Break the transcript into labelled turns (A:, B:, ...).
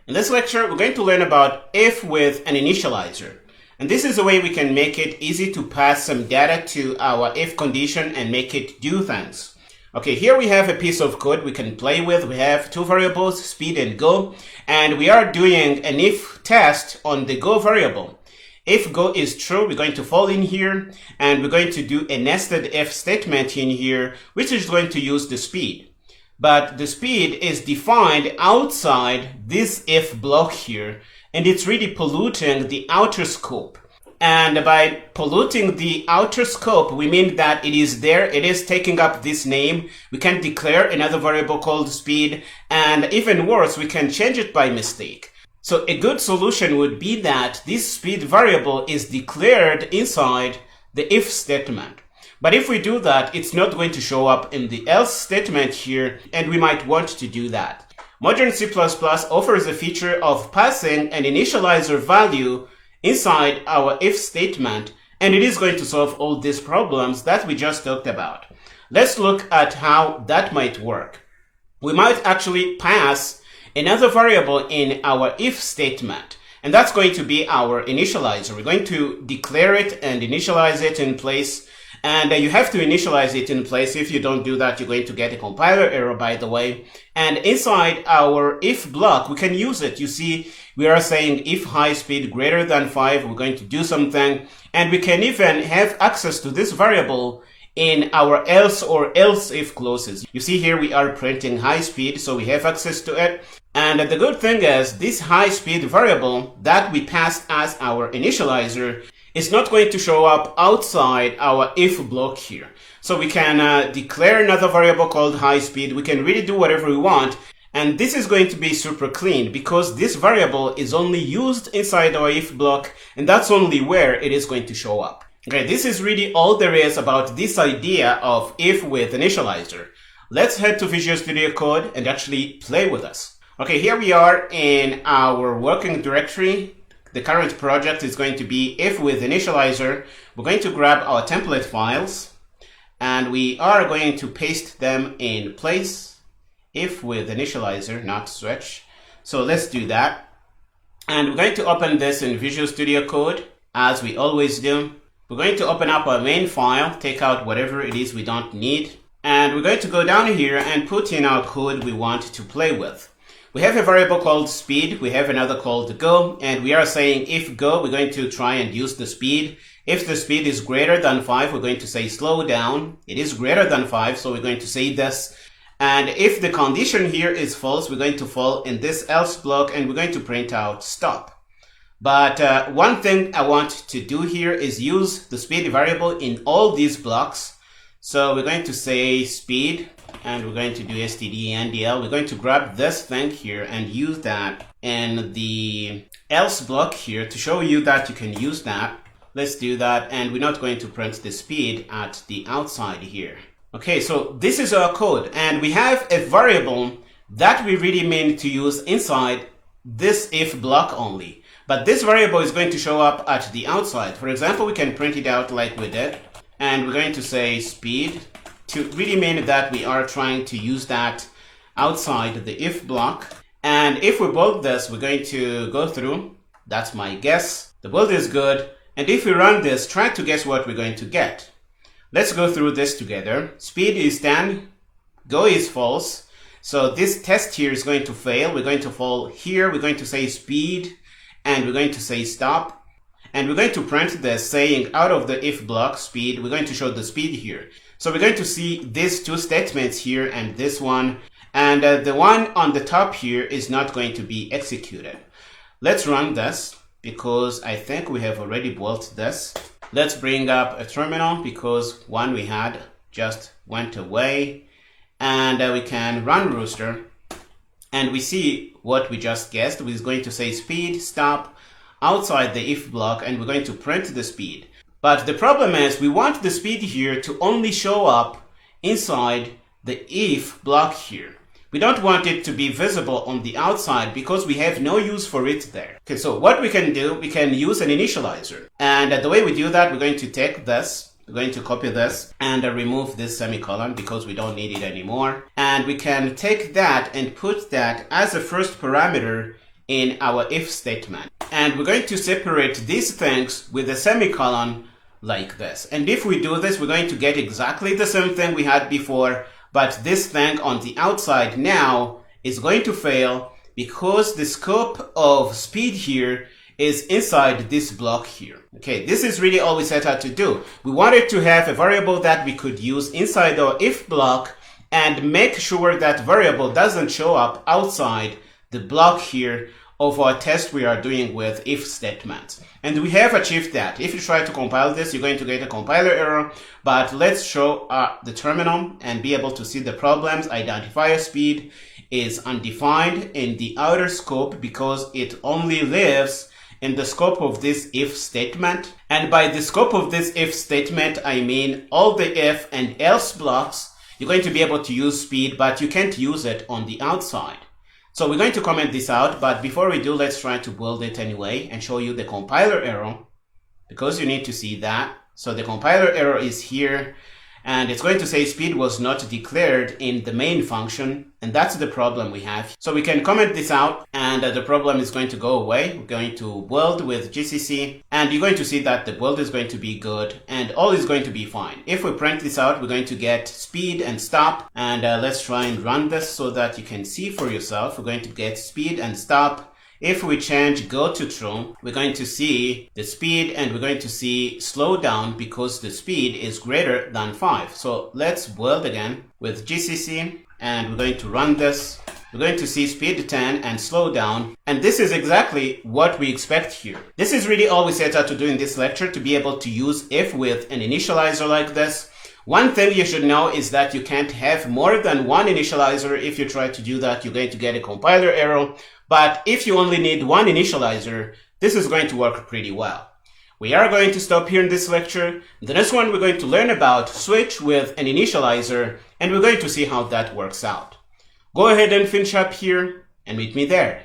A: In this lecture, we're going to learn about if with an initializer. And this is a way we can make it easy to pass some data to our if condition and make it do things. Okay, here we have a piece of code we can play with. We have two variables, speed and go, and we are doing an if test on the go variable. If go is true, we're going to fall in here, and we're going to do a nested if statement in here, which is going to use the speed. But the speed is defined outside this if block here, and it's really polluting the outer scope. And by polluting the outer scope, we mean that it is there, it is taking up this name. We can declare another variable called speed, and even worse, we can change it by mistake. So a good solution would be that this speed variable is declared inside the if statement. But if we do that, it's not going to show up in the else statement here, and we might want to do that. Modern C++ offers a feature of passing an initializer value inside our if statement, and it is going to solve all these problems that we just talked about. Let's look at how that might work. We might actually pass another variable in our if statement, and that's going to be our initializer. We're going to declare it and initialize it in place. And you have to initialize it in place. If you don't do that, you're going to get a compiler error, by the way. And inside our if block, we can use it. You see, we are saying if high speed greater than 5, we're going to do something. And we can even have access to this variable in our else or else if clauses. You see here we are printing high speed, so we have access to it. And the good thing is this high speed variable that we passed as our initializer is not going to show up outside our if block here. So we can declare another variable called high speed. We can really do whatever we want. And this is going to be super clean because this variable is only used inside our if block, and that's only where it is going to show up. Okay, this is really all there is about this idea of if with initializer. Let's head to Visual Studio Code and actually play with us. Okay, here we are in our working directory. The current project is going to be if with initializer. We're going to grab our template files and we are going to paste them in place. If with initializer, not switch. So let's do that. And we're going to open this in Visual Studio Code as we always do. We're going to open up our main file, take out whatever it is we don't need. And we're going to go down here and put in our code we want to play with. We have a variable called speed, we have another called go, and we are saying if go, we're going to try and use the speed. If the speed is greater than 5, we're going to say slow down. It is greater than 5, so we're going to say this. And if the condition here is false, we're going to fall in this else block, and we're going to print out stop. But one thing I want to do here is use the speed variable in all these blocks. So we're going to say speed, and we're going to do stdndl. We're going to grab this thing here and use that in the else block here to show you that you can use that. Let's do that, and we're not going to print the speed at the outside here. Okay, so this is our code, and we have a variable that we really mean to use inside this if block only. But this variable is going to show up at the outside. For example, we can print it out like we did, and we're going to say speed to really mean that we are trying to use that outside the if block. And if we build this, we're going to go through. That's my guess. The build is good. And if we run this, try to guess what we're going to get. Let's go through this together. Speed is 10. Go is false. So this test here is going to fail. We're going to fall here. We're going to say speed, and we're going to say stop. And we're going to print this saying out of the if block speed, we're going to show the speed here. So we're going to see these two statements here and this one. And the one on the top here is not going to be executed. Let's run this because I think we have already built this. Let's bring up a terminal because one we had just went away. And we can run rooster. And we see what we just guessed. We're going to say speed, stop, outside the if block, and we're going to print the speed. But the problem is we want the speed here to only show up inside the if block here. We don't want it to be visible on the outside because we have no use for it there. Okay, so what we can do, we can use an initializer. And the way we do that, we're going to take this, we're going to copy this and remove this semicolon because we don't need it anymore. And we can take that and put that as a first parameter in our if statement. And we're going to separate these things with a semicolon like this. And if we do this, we're going to get exactly the same thing we had before, but this thing on the outside now is going to fail because the scope of speed here is inside this block here. Okay, this is really all we set out to do. We wanted to have a variable that we could use inside our if block and make sure that variable doesn't show up outside the block here of our test we are doing with if statements. And we have achieved that. If you try to compile this, you're going to get a compiler error, but let's show the terminal and be able to see the problems. Identifier speed is undefined in the outer scope because it only lives in the scope of this if statement. And by the scope of this if statement, I mean all the if and else blocks. You're going to be able to use speed, but you can't use it on the outside. So we're going to comment this out, but before we do, let's try to build it anyway and show you the compiler error because you need to see that. So the compiler error is here and it's going to say speed was not declared in the main function, and that's the problem we have. So we can comment this out and the problem is going to go away. We're going to build with GCC and you're going to see that the build is going to be good and all is going to be fine. If we print this out, we're going to get speed and stop, and let's try and run this so that you can see for yourself. We're going to get speed and stop. If we change go to true, we're going to see the speed and we're going to see slow down because the speed is greater than 5. So let's build again with GCC and we're going to run this. We're going to see speed 10 and slow down. And this is exactly what we expect here. This is really all we set out to do in this lecture, to be able to use if with an initializer like this. One thing you should know is that you can't have more than one initializer. If you try to do that, you're going to get a compiler error. But if you only need one initializer, this is going to work pretty well. We are going to stop here in this lecture. In the next one, we're going to learn about switch with an initializer, and we're going to see how that works out. Go ahead and finish up here and meet me there.